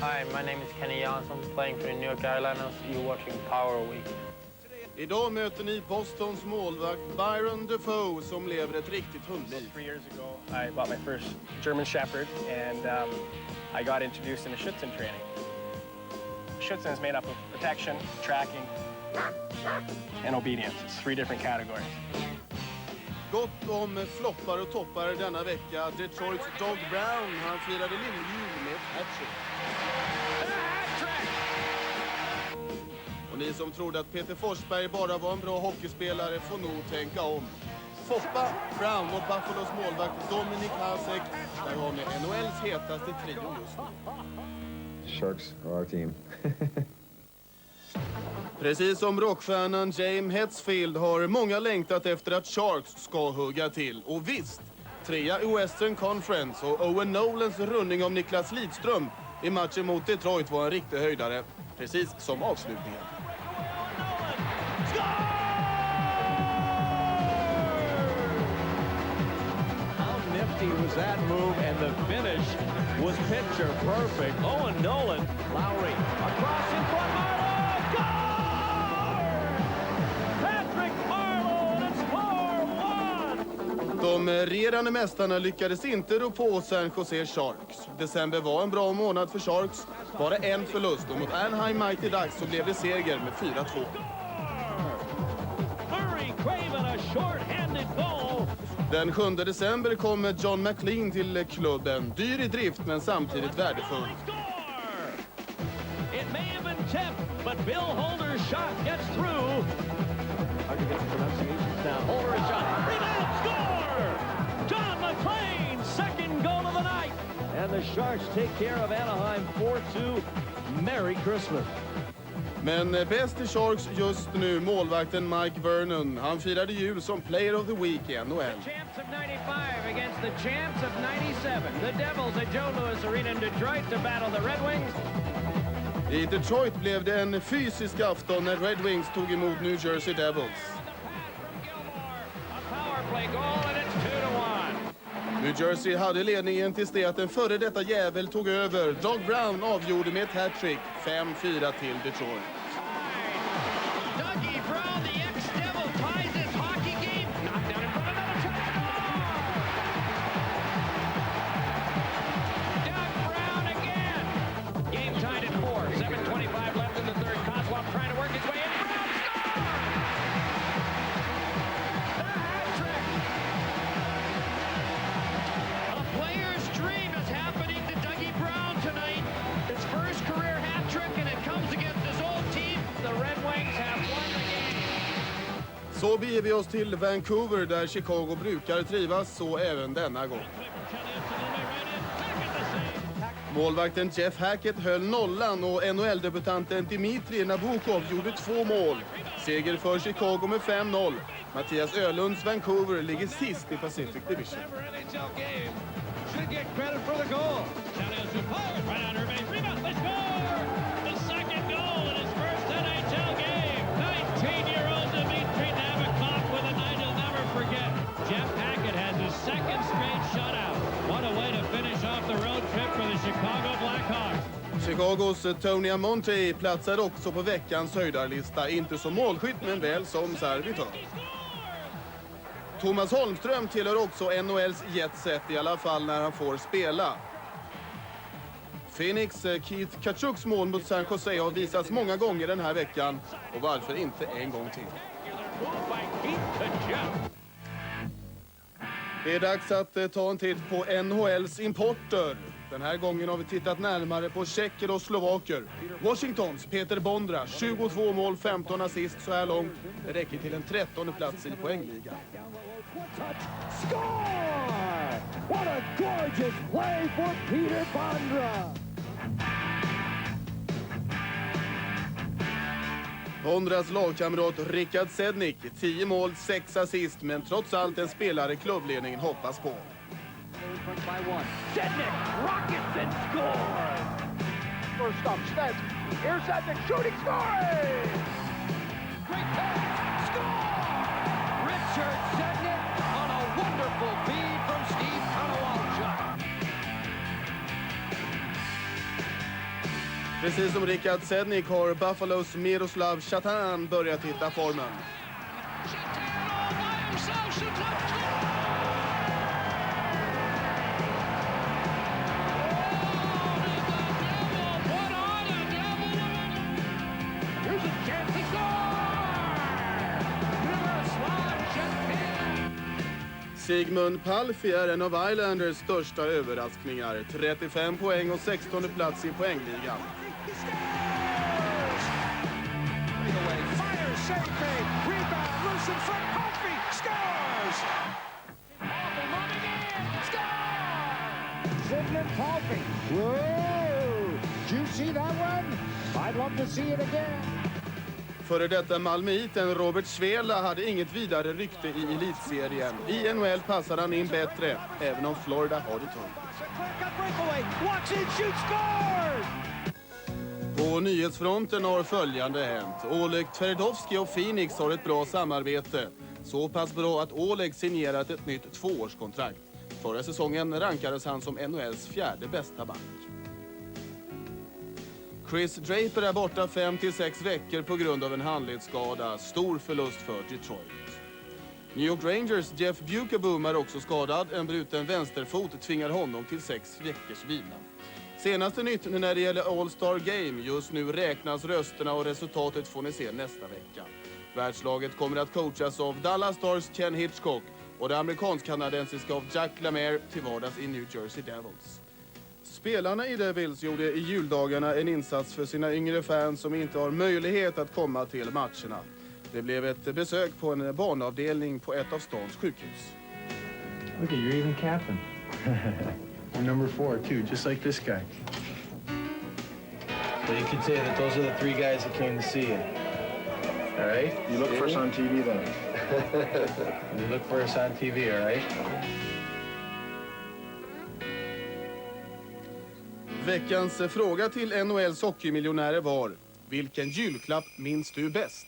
Hi, my name is Kenny Johnson, playing for the New York Islanders. You're watching Power Week. Idag möter ni Bostons målvakt Byron Dafoe som lever ett riktigt hundliv. 3 years ago, I bought my first German Shepherd, and I got introduced into Schützen training. Schützen is made up of protection, tracking, and obedience. It's 3 different categories. Gott om floppar och toppar denna vecka. Detroits Dog Brown, han firade lilljul med ett hattrick. Och ni som trodde att Peter Forsberg bara var en bra hockeyspelare får nog tänka om. Foppa, Brown och Buffalos målvakt Dominik Hasek, där har ni NHLs hetaste trio just nu. Sharks are our team. Precis som rockstjärnan James Hetfield har många längtat efter att Sharks ska hugga till. Och visst, 3 i Western Conference och Owen Nolans rundning av Niklas Lidström i matchen mot Detroit var en riktig höjdare. Precis som avslutningen. How nifty was that move, and the finish was picture perfect. Owen Nolan, Lowry, across in front, Marlowe, score! Patrick Marlowe, and it's 4-1! De regerande mästarna lyckades inte rå på San Jose Sharks. December var en bra månad för Sharks. Bara en förlust och mot Anaheim Mighty Ducks så blev det seger med 4-2. Den 7 december kom John McLean till klubben. Dyr i drift men samtidigt värdefull. It may have been tipped, but Bill Holder's shot gets through. Hard to get the pronunciations down. Holder is shot. Rebound, score! John McLean, second goal of the night. And the Sharks take care of Anaheim 4-2. Merry Christmas. Men bäst i Sharks just nu målvakten Mike Vernon. Han firade jul som Player of the Week i NHL. Champs of 95 against the champs of 97. The Devils at Joe Louis Arena in Detroit to battle the Red Wings. I Detroit blev det en fysisk afton när Red Wings tog emot New Jersey Devils. A power play goal and it's 2-1. New Jersey hade ledningen tills det att en före detta jävel tog över. Dog Brown avgjorde med ett hattrick. 5-4 till Detroit. Dougie Brown, the ex-Devil, ties his hockey game. Knocked down in front of another shot. Doug Brown again. Game tied at 4. 7:25 left in the third. Kozlov trying to work his way in. Brown scores! The hat trick. A player's dream is happening to Dougie Brown tonight. His first career hat trick, and it comes against his old team. The Red Wings have won the game. Så beger vi oss till Vancouver där Chicago brukar trivas, så även denna gång. Målvakten Jeff Hackett höll nollan och NHL-debutanten Dmitri Nabokov gjorde 2 mål. Seger för Chicago med 5-0. Mattias Ölunds Vancouver ligger sist i Pacific Division. Should get credit for the goal. Right on Irving. Rebound. They score! The second goal in his first NHL game. 19-year-old Dmitri Nabokov with a night he'll never forget. Jeff Hackett has his second straight shutout. What a way to finish off the road trip for the Chicago Blackhawks. Chicagos Tony Amonte platsar också på veckans höjdarlista. Inte som målskytt men väl som servitör. Thomas Holmström tillhör också NHLs jetset, i alla fall när han får spela. Phoenix Keith Kachuks mål mot San Jose har visats många gånger den här veckan. Och varför inte en gång till? Det är dags att ta en titt på NHLs importer. Den här gången har vi tittat närmare på tjecker och slovaker. Washingtons Peter Bondra, 22 mål, 15 assist så här långt. Det räcker till en 13:e plats i poängligan. Score! What a gorgeous play for Peter Bondra! Bondras lagkamrat Rickard Sednik, 10 mål, 6 assist, men trots allt en spelare klubbledningen hoppas på. Sednik rockets and scores! First up, Stens. Here's Sednik shooting, scoring! Great pass, score! Richard Sednik on a wonderful feed from Steve Konowalchuk. Precis som Rickard Sednik har Buffalos Miroslav Chatan börjat hitta formen. Sigmund Palffy är en av Islanders största överraskningar. 35 poäng och 16:e plats i poängligan. Sigmund Palffy. Whoa! Did you see that one? I'd love to see it again. Före detta Malmöiten Robert Svela hade inget vidare rykte i elitserien. I NHL passar han in bättre, även om Florida har det tungt. På nyhetsfronten har följande hänt. Oleg Tverdovski och Phoenix har ett bra samarbete. Så pass bra att Oleg signerat ett nytt 2-årskontrakt. Förra säsongen rankades han som NHLs 4:e bästa back. Chris Draper är borta 5 till 6 veckor på grund av en handledsskada. Stor förlust för Detroit. New York Rangers Jeff Bukaboom är också skadad. En bruten vänsterfot tvingar honom till 6 veckors vila. Senaste nytt när det gäller All-Star Game. Just nu räknas rösterna och resultatet får ni se nästa vecka. Världslaget kommer att coachas av Dallas Stars Ken Hitchcock och det amerikansk-kanadensiska av Jack Lemaire till vardags i New Jersey Devils. Spelarna i Devils gjorde i juldagarna en insats för sina yngre fans som inte har möjlighet att komma till matcherna. Det blev ett besök på en barnavdelning på ett av stans sjukhus. Look, you're even captain. I'm number 4 too, just like this guy. So you could say that those are the 3 guys that came to see you. All right? You look for us on TV then. You look for us on TV, all right? Veckans fråga till NHLs hockeymiljonärer var: vilken julklapp minns du bäst?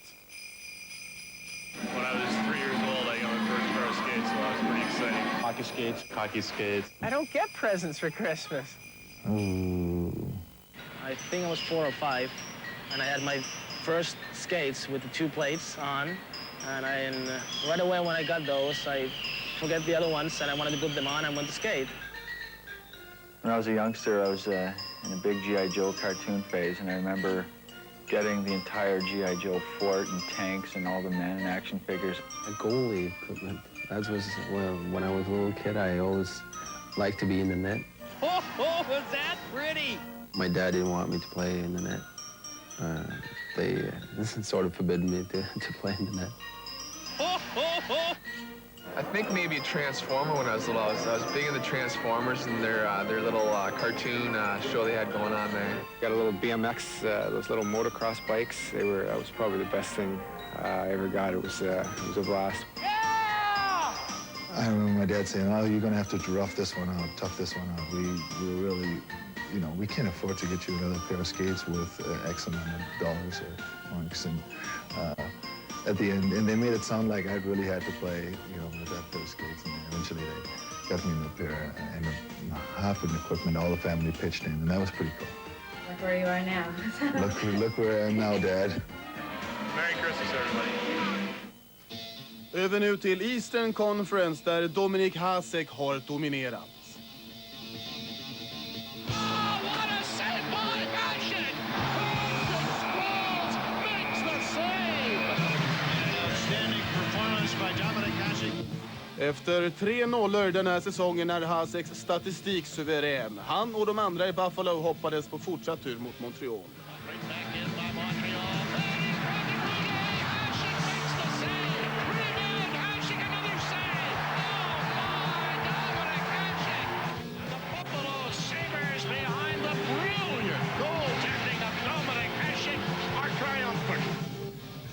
When I was 3 years old, I got my first pair of skates, so that was pretty exciting. Hockey skates. Hockey skates. I don't get presents for Christmas. I think I was 4 or 5, and I had my first skates with the 2 plates on. And right away when I got those, I forget the other ones, and I wanted to put them on and went to skate. When I was a youngster, I was in a big G.I. Joe cartoon phase, and I remember getting the entire G.I. Joe fort and tanks and all the men and action figures. A goalie equipment. That was when I was a little kid, I always liked to be in the net. Oh, was that pretty? My dad didn't want me to play in the net. They sort of forbidden me to play in the net. I think maybe a Transformer when I was little. I was big into Transformers and their little cartoon show they had going on there. Got a little BMX, those little motocross bikes. That was probably the best thing I ever got. It was a blast. I remember my dad saying, "Oh, you're going to have to rough this one out, tough this one out. We really, we can't afford to get you another pair of skates with X amount of dollars or marks." And at the end, and they made it sound like I really had to play, with that pair of skates. And eventually they got me in the pair and half of the equipment, all the family pitched in, and that was pretty cool. Look where you are now. look where I am now, Dad. Merry Christmas, everybody. Över nu till Eastern Conference där Dominik Hasek har dominerat. Efter 3-0 den här säsongen är Haseks statistik suverän. Han och de andra i Buffalo hoppades på fortsatt tur mot Montreal.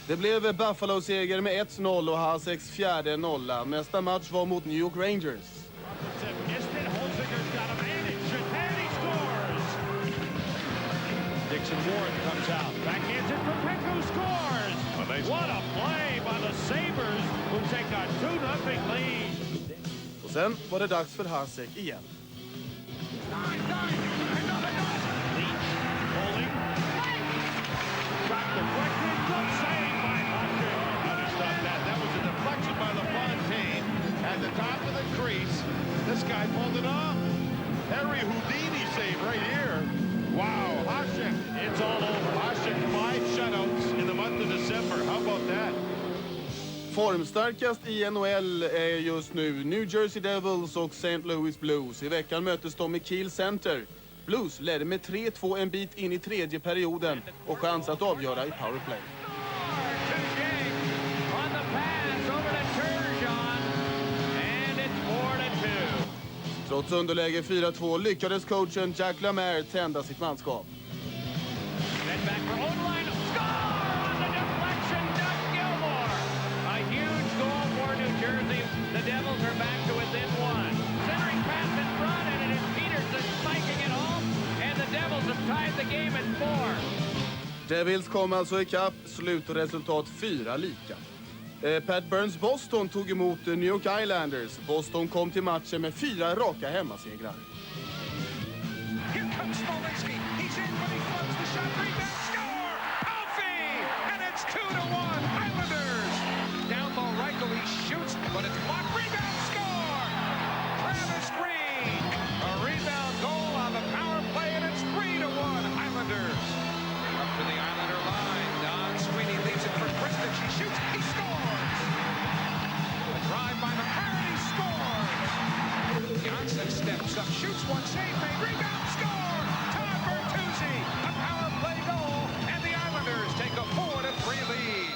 Det blev Buffalo-seger med 1-0 och Haseks 4:e nolla. Nästa match var mot New York Rangers. Dixon Ward comes out. Backhands it for Pecco scores. What a play by the Sabres who take a 2-0 lead. Och sen var det dags för Hasek igen. Holding. Deflected, good save by Hunter. How to stop that? That was a deflection by LaFontaine at the top of the crease. This guy pulled it off. Harry Houdini save right here. Wow, Hasek. It's all over. Hasek, 5 shutouts in the month of December. How about that? Formstarkast i NHL är just nu New Jersey Devils och St. Louis Blues. I veckan möttes de i Kiel Center. Blues ledde med 3-2 en bit in i tredje perioden och chans att avgöra i powerplay. Trots underläge 4-2 lyckades coachen Jack Lemaire tända sitt manskap. The Devils are back to within 1. Centering pass in front, and it is Peterson spiking it home, and the Devils have tied the game at 4. Devils kom alltså ikapp, slutresultat 4 lika. Pat Burns Boston tog emot New York Islanders. Boston kom till matchen med 4 raka hemmasegrar. Here comes Smolinski. He's in, but he floats the shot. Rebound, score! Alfie! And it's 2-1, Islanders! Down low right, he shoots, but it's blocked. Rebound, score! Travis Green! A rebound goal on the power play, and it's 3-1, Islanders! Up to the Islander line. Don Sweeney leaves it for Kristich. He shoots, he scores! A drive by McCarron, he scores! Johnson steps up, shoots one, save made, rebound, score! Todd Bertuzzi, a power play goal, and the Islanders take a 4-3 lead.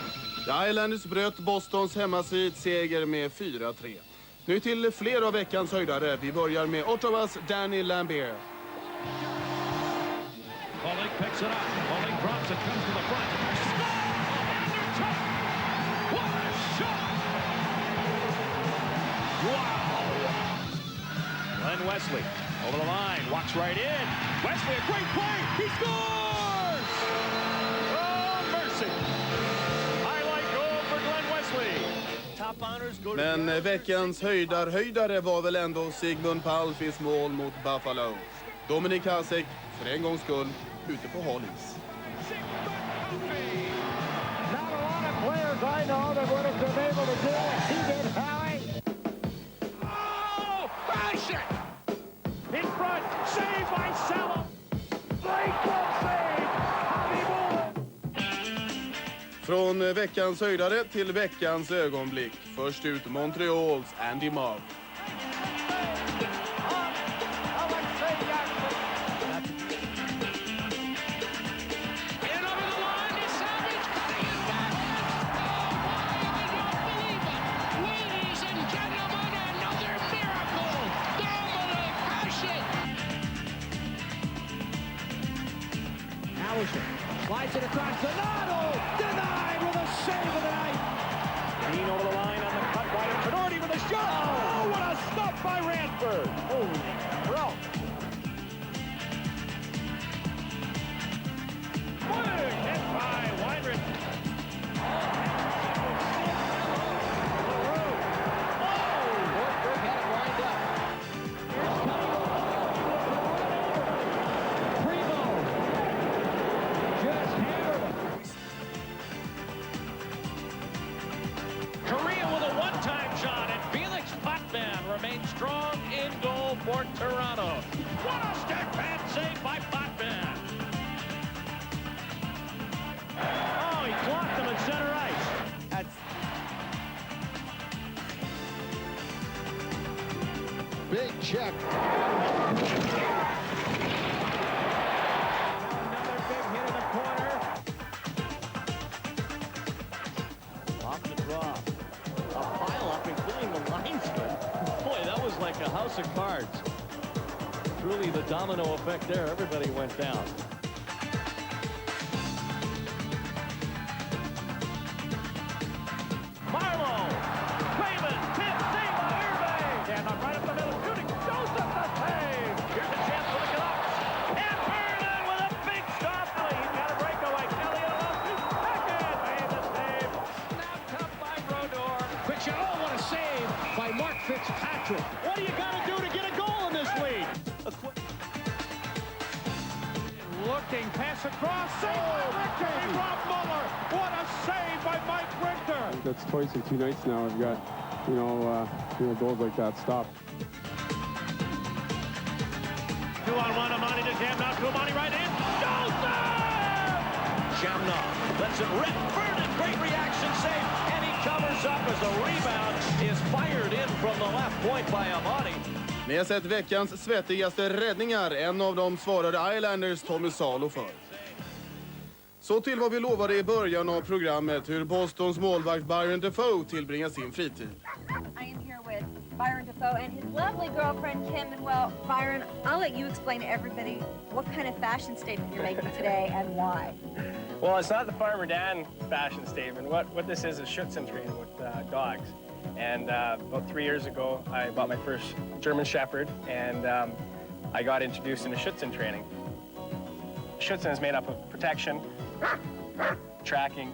Islanders bröt Bostons hemmasidseger med 4-3. Nu till fler av veckans höjdare. Vi börjar med Ottawas Danny Lambert. Pauling picks it up. Pauling drops it, comes to the front. What a shot! Wow! Glenn Wesley over the line, walks right in. Wesley, a great play. He scores! Oh, mercy! Highlight goal for Glenn Wesley. Top honors go to. Men veckans höjdare var väl ändå Sigmund Palfis mål mot Buffalo. Dominik Hasek, för en gångs skull, ute på hal is. Not a lot of players I know that would have been able to do what he did, Howie. Oh, Hasek! In front, saved by Salo. Breakthrough save, Howie Moore. Från veckans höjdare till veckans ögonblick. Först ut Montreals Andy Mark. Slides it across to Nado. Denied with a save of the night. Green over the line on the cut. Wide open. Nordy with a shot. Oh, what a stop by Ranford. Holy bro. Hit by Weinrich. Remains strong in goal for Toronto. What a stick pad save by Potvin. Oh, he blocked him at center ice. That's big check. Another big hit in the corner. Off the draw. A pile up, including the linesman. Boy, that was like a house of cards. Truly the domino effect there. Everybody went down. Marlowe! Craven! Tip! Save by Irving! And right up the middle, shooting! Joseph the save! Here's a chance for the Canucks! And Vernon with a big stop! He's got a breakaway. Kelly on the second! Made the save! Snapped up by Brodeur. Quick shot. Oh, what a save by Mark Fitzpatrick. What do you got to do to get a goal in this league? looking, pass across, save by Richter and Rob Muller. What a save by Mike Richter. That's twice in 2 nights now. I've got, goals like that stopped. 2-on-1, Amani to jam out to Amani right in. Jamna lets it rip. Vernon, great reaction save, and he covers up as the rebound is fired in from the left point by Amani. Ni har sett veckans svettigaste räddningar. En av dem svarade Islanders Tommy Salo för. Så till vad vi lovade i början av programmet, hur Bostons målvakt Byron Dafoe tillbringar sin fritid. I am here with Byron Dafoe and his lovely girlfriend Kim. And well, Byron, I'll let you explain to everybody what kind of fashion statement you're making today and why. Well, it's not the Farmer Dan fashion statement. What this is Schutzen training with dogs. And about 3 years ago, I bought my first German Shepherd, and I got introduced into Schutzen training. Schutzen is made up of protection, tracking,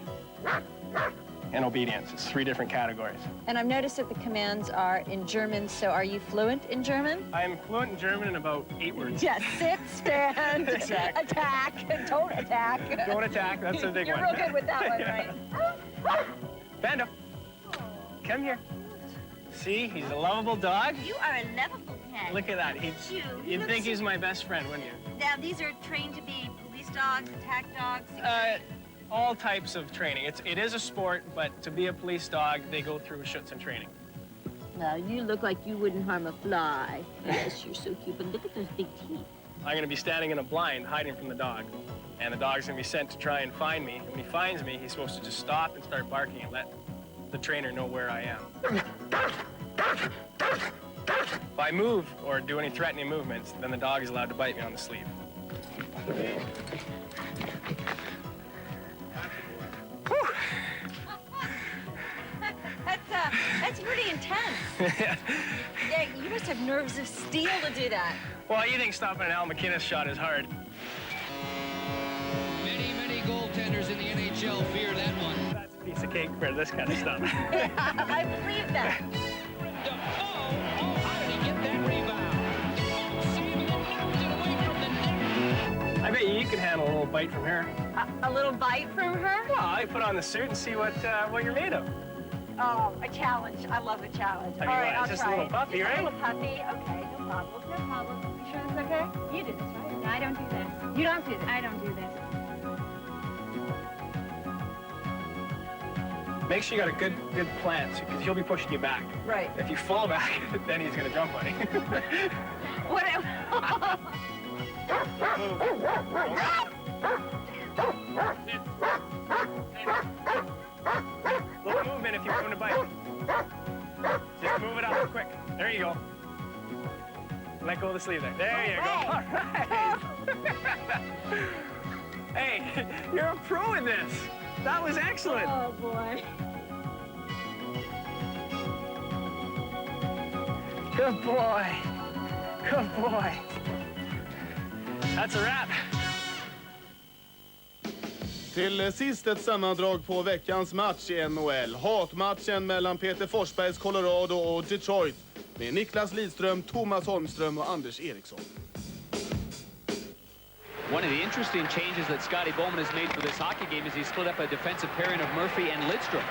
and obedience. It's 3 different categories. And I've noticed that the commands are in German, so are you fluent in German? I'm fluent in German in about 8 words. Yes, sit, stand, attack, don't attack. Don't attack, that's a big one. You're real good with that one, right? Bando, come here. See, he's a lovable dog. You are a lovable pet. Look at that. You'd think he's my best friend, wouldn't you? Now, these are trained to be police dogs, attack dogs? All types of training. It is a sport, but to be a police dog, they go through Schutzen training. Well, you look like you wouldn't harm a fly. Yes, you're so cute, but look at those big teeth. I'm going to be standing in a blind, hiding from the dog. And the dog's going to be sent to try and find me. And when he finds me, he's supposed to just stop and start barking and let the trainer know where I am. If I move or do any threatening movements, then the dog is allowed to bite me on the sleeve. That's pretty intense. Yeah, you must have nerves of steel to do that. Well, you think stopping an Al McInnes shot is hard. Many goaltenders in the NHL fear that one. That's a piece of cake for this kind of stuff. I believe that. Dafoe, how did he get that rebound? Saving it, knocked it away from the net. I bet you could handle a little bite from her. A little bite from her? Well, I put on the suit and see what you're made of. Oh, a challenge. I love a challenge. All right, I'll just try a little puppy, just right? A little puppy. Okay, no problem. No problem. You sure it's okay? You do this, right? No, I don't do this. You don't do this. I don't do this. Make sure you got a good plant, because he'll be pushing you back. Right. If you fall back, then he's going to jump on you. What? Little movement if you want him to bite. Just move it up quick. There you go. Let go of the sleeve there. There you go. All right. Hey, you're a pro in this. That was excellent. Oh, boy. Good boy. Good boy. That's a wrap. Till sist ett sammandrag på veckans match i NHL. Hatmatchen mellan Peter Forsbergs Colorado och Detroit. Med Niklas Lidström, Thomas Holmström och Anders Eriksson. One of the interesting changes that Scotty Bowman has made for this hockey game is he split up a defensive pairing of Murphy and Lidstrom.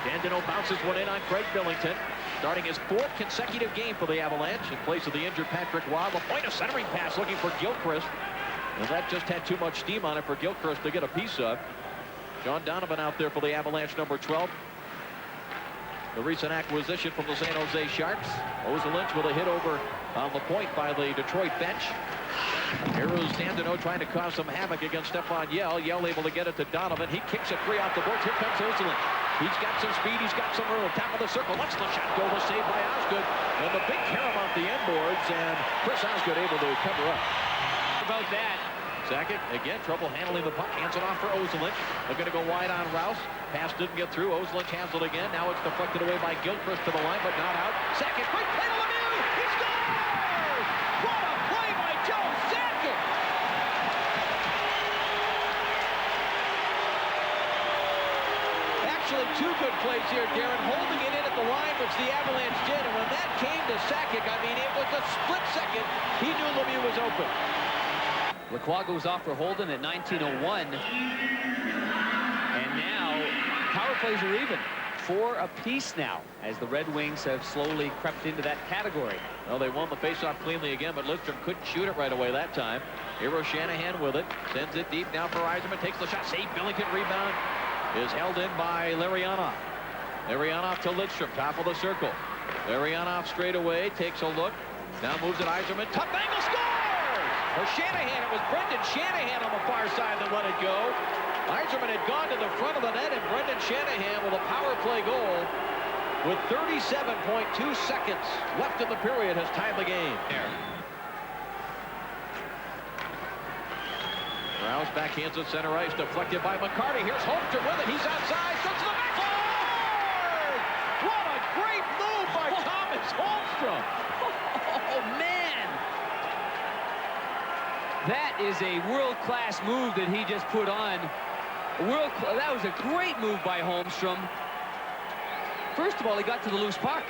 Dandino bounces one in on Craig Billington. Starting his 4th consecutive game for the Avalanche in place of the injured Patrick Waugh. The point of centering pass looking for Gilchrist. And that just had too much steam on it for Gilchrist to get a piece of. John Donovan out there for the Avalanche, number 12. The recent acquisition from the San Jose Sharks. Ozelynch with a hit over on the point by the Detroit bench. Here's Dandino trying to cause some havoc against Stefan Yell. Yell able to get it to Donovan. He kicks it free off the boards. Here comes Ozelynch. He's got some speed. He's got some room. Top of the circle. Let's the shot go. The save by Osgood. And the big carom off the end boards. And Chris Osgood able to cover up. About that. Sakic, again, trouble handling the puck. Hands it off for Ozelynch. They're going to go wide on Rouse. Pass didn't get through. Ozelynch has it again. Now it's deflected away by Gilchrist to the line, but not out. Sakic, quick play to Lemieux. He scores! What a play by Joe Sakic! Actually, 2 good plays here, Darren. Holding it in at the line, which the Avalanche did. And when that came to Sakic, I mean, it was a split second. He knew Lemieux was open. Lacroix goes off for Holden at 19:01. And now power plays are even. 4 apiece now as the Red Wings have slowly crept into that category. Well, they won the faceoff cleanly again, but Lidstrom couldn't shoot it right away that time. Hero Shanahan with it. Sends it deep now for Yzerman. Takes the shot. Save. Billington rebound. Is held in by Larionov. Larionov to Lidstrom. Top of the circle. Larionov straight away. Takes a look. Now moves it. Yzerman. Tough angle. Scores! For Shanahan. It was Brendan Shanahan on the far side that let it go. Yzerman had gone to the front of the net, and Brendan Shanahan with a power play goal with 37.2 seconds left in the period has tied the game. Rouse backhands at center ice, deflected by McCarty. Here's Holmstrom with it. He's outside. Goes to the back. Scored! What a great move by Thomas Holmstrom. Oh, man! That is a world-class move that he just put on. That was a great move by Holmstrom. First of all, he got to the loose puck.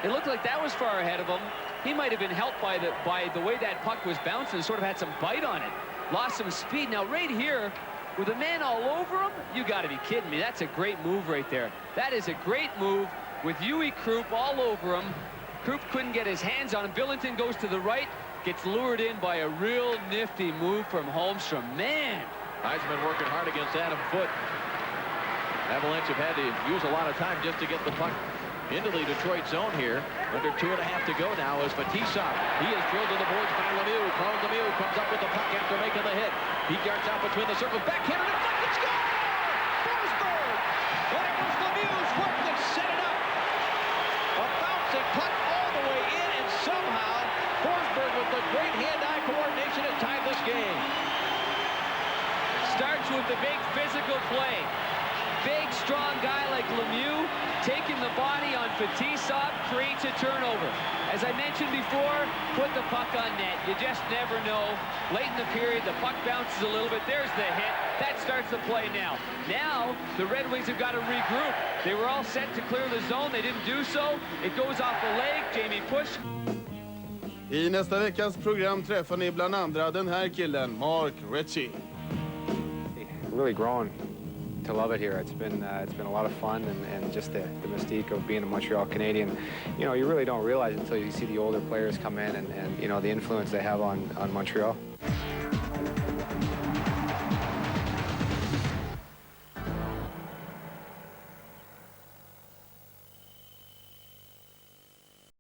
It looked like that was far ahead of him. He might have been helped by the way that puck was bouncing, sort of had some bite on it. Lost some speed. Now, right here, with a man all over him, you got to be kidding me. That's a great move right there. That is a great move with Huey Krupp all over him. Krupp couldn't get his hands on him. Billington goes to the right, gets lured in by a real nifty move from Holmstrom. Man! Yzerman working hard against Adam Foote. Avalanche have had to use a lot of time just to get the puck into the Detroit zone here. Under 2.5 to go now is Fetisov. He is drilled to the boards by Lemieux. Carl Lemieux comes up with the puck after making the hit. He darts out between the circles. Backhanded and deflected. Score! Forsberg! And it was Lemieux's work that set it up. A bouncing puck all the way in, and somehow Forsberg with the great hand-eye coordination has tied this game. Starts with the big physical play. Big, strong guy like Lemieux taking the body on Fetisov creates a turnover. As I mentioned before, put the puck on net. You just never know. Late in the period, the puck bounces a little bit. There's the hit. That starts the play now. Now, the Red Wings have got to regroup. They were all set to clear the zone. They didn't do so. It goes off the leg. Jamie Push. I nästa veckas program träffar ni bland andra den här killen, Mark Ritchie. Really grown to love it here. It's been a lot of fun, and just the mystique of being a Montreal Canadian. You know, you really don't realize it until you see the older players come in, and you know the influence they have on Montreal.